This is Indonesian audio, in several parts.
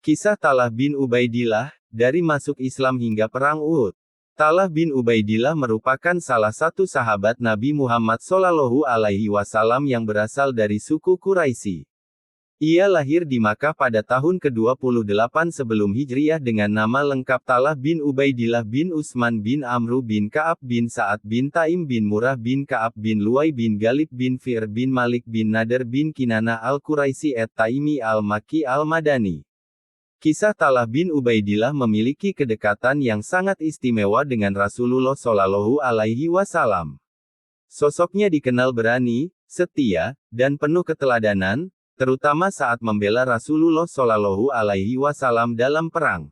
Kisah Talha bin Ubaidillah, dari masuk Islam hingga Perang Uhud. Talha bin Ubaidillah merupakan salah satu sahabat Nabi Muhammad SAW yang berasal dari suku Quraisy. Ia lahir di Makkah pada tahun ke-28 sebelum Hijriah dengan nama lengkap Talha bin Ubaidillah bin Utsman bin Amru bin Ka'ab bin Sa'ad bin Taim bin Murrah bin Ka'ab bin Luwai bin Ghalib bin Fi'r bin Malik bin Nadar bin Kinanah al-Quraisy at-Taimi al-Makki al-Madani. Kisah Talha bin Ubaidillah memiliki kedekatan yang sangat istimewa dengan Rasulullah Shallallahu Alaihi Wasallam. Sosoknya dikenal berani, setia, dan penuh keteladanan, terutama saat membela Rasulullah Shallallahu Alaihi Wasallam dalam perang.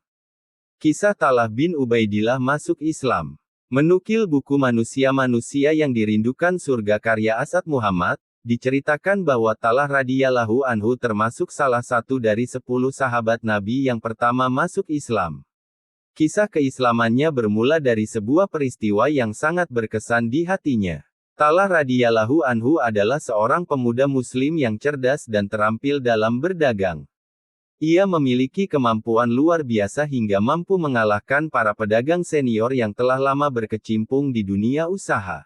Kisah Talha bin Ubaidillah masuk Islam. Menukil buku Manusia-Manusia yang Dirindukan Surga karya Asad Muhammad, diceritakan bahwa Talha radhiyallahu anhu termasuk salah satu dari 10 sahabat Nabi yang pertama masuk Islam. Kisah keislamannya bermula dari sebuah peristiwa yang sangat berkesan di hatinya. Talha radhiyallahu anhu adalah seorang pemuda muslim yang cerdas dan terampil dalam berdagang. Ia memiliki kemampuan luar biasa hingga mampu mengalahkan para pedagang senior yang telah lama berkecimpung di dunia usaha.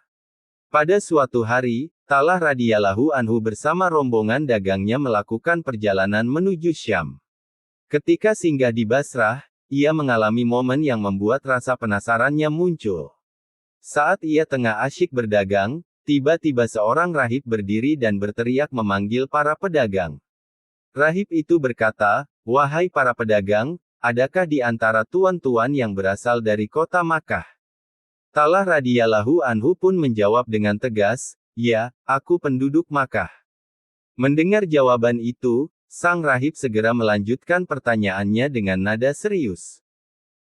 Pada suatu hari, Talha radhiyallahu anhu bersama rombongan dagangnya melakukan perjalanan menuju Syam. Ketika singgah di Basrah, ia mengalami momen yang membuat rasa penasarannya muncul. Saat ia tengah asyik berdagang, tiba-tiba seorang rahib berdiri dan berteriak memanggil para pedagang. Rahib itu berkata, "Wahai para pedagang, adakah di antara tuan-tuan yang berasal dari kota Makkah?" Talha radhiyallahu anhu pun menjawab dengan tegas, "Ya, aku penduduk Makkah." Mendengar jawaban itu, sang rahib segera melanjutkan pertanyaannya dengan nada serius.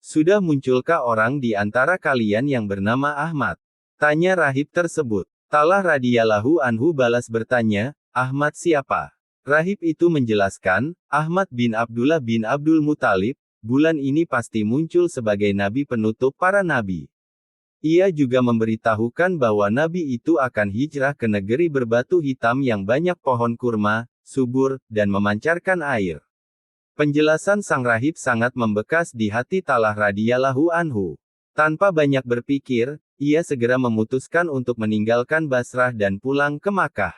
"Sudah munculkah orang di antara kalian yang bernama Ahmad?" tanya rahib tersebut. Talha radhiyallahu anhu balas bertanya, "Ahmad siapa?" Rahib itu menjelaskan, "Ahmad bin Abdullah bin Abdul Muthalib, bulan ini pasti muncul sebagai nabi penutup para nabi." Ia juga memberitahukan bahwa nabi itu akan hijrah ke negeri berbatu hitam yang banyak pohon kurma, subur, dan memancarkan air. Penjelasan sang rahib sangat membekas di hati Talha radhiyallahu anhu. Tanpa banyak berpikir, ia segera memutuskan untuk meninggalkan Basrah dan pulang ke Makkah.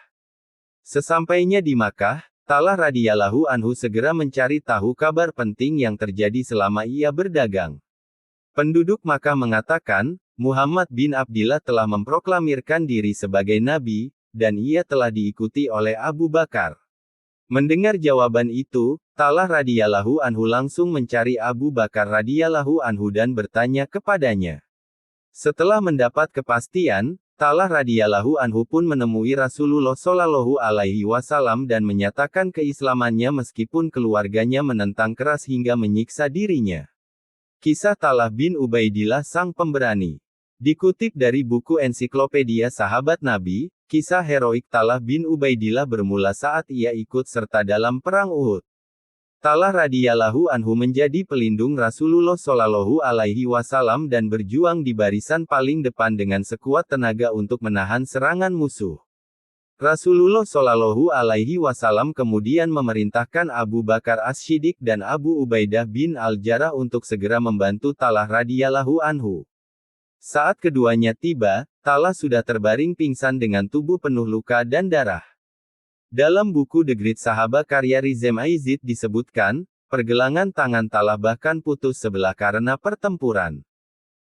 Sesampainya di Makkah, Talha radhiyallahu anhu segera mencari tahu kabar penting yang terjadi selama ia berdagang. Penduduk Makkah mengatakan, Muhammad bin Abdillah telah memproklamirkan diri sebagai nabi, dan ia telah diikuti oleh Abu Bakar. Mendengar jawaban itu, Talha radhiyallahu anhu langsung mencari Abu Bakar radhiyallahu anhu dan bertanya kepadanya. Setelah mendapat kepastian, Talha radhiyallahu anhu pun menemui Rasulullah Shallallahu Alaihi Wasallam dan menyatakan keislamannya meskipun keluarganya menentang keras hingga menyiksa dirinya. Kisah Talha bin Ubaidillah sang pemberani. Dikutip dari buku Ensiklopedia Sahabat Nabi, kisah heroik Talha bin Ubaidillah bermula saat ia ikut serta dalam Perang Uhud. Talha radhiyallahu anhu menjadi pelindung Rasulullah Shallallahu Alaihi Wasallam dan berjuang di barisan paling depan dengan sekuat tenaga untuk menahan serangan musuh. Rasulullah Shallallahu Alaihi Wasallam kemudian memerintahkan Abu Bakar As-Siddiq dan Abu Ubaidah bin Al-Jarrah untuk segera membantu Talha radhiyallahu anhu. Saat keduanya tiba, Talha sudah terbaring pingsan dengan tubuh penuh luka dan darah. Dalam buku The Great Sahaba karya Rizem Aizid disebutkan, pergelangan tangan Talha bahkan putus sebelah karena pertempuran.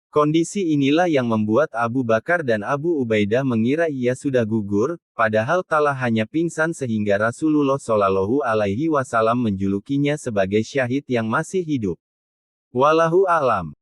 Kondisi inilah yang membuat Abu Bakar dan Abu Ubaidah mengira ia sudah gugur, padahal Talha hanya pingsan sehingga Rasulullah Shallallahu Alaihi Wasallam menjulukinya sebagai syahid yang masih hidup. Wallahu a'lam.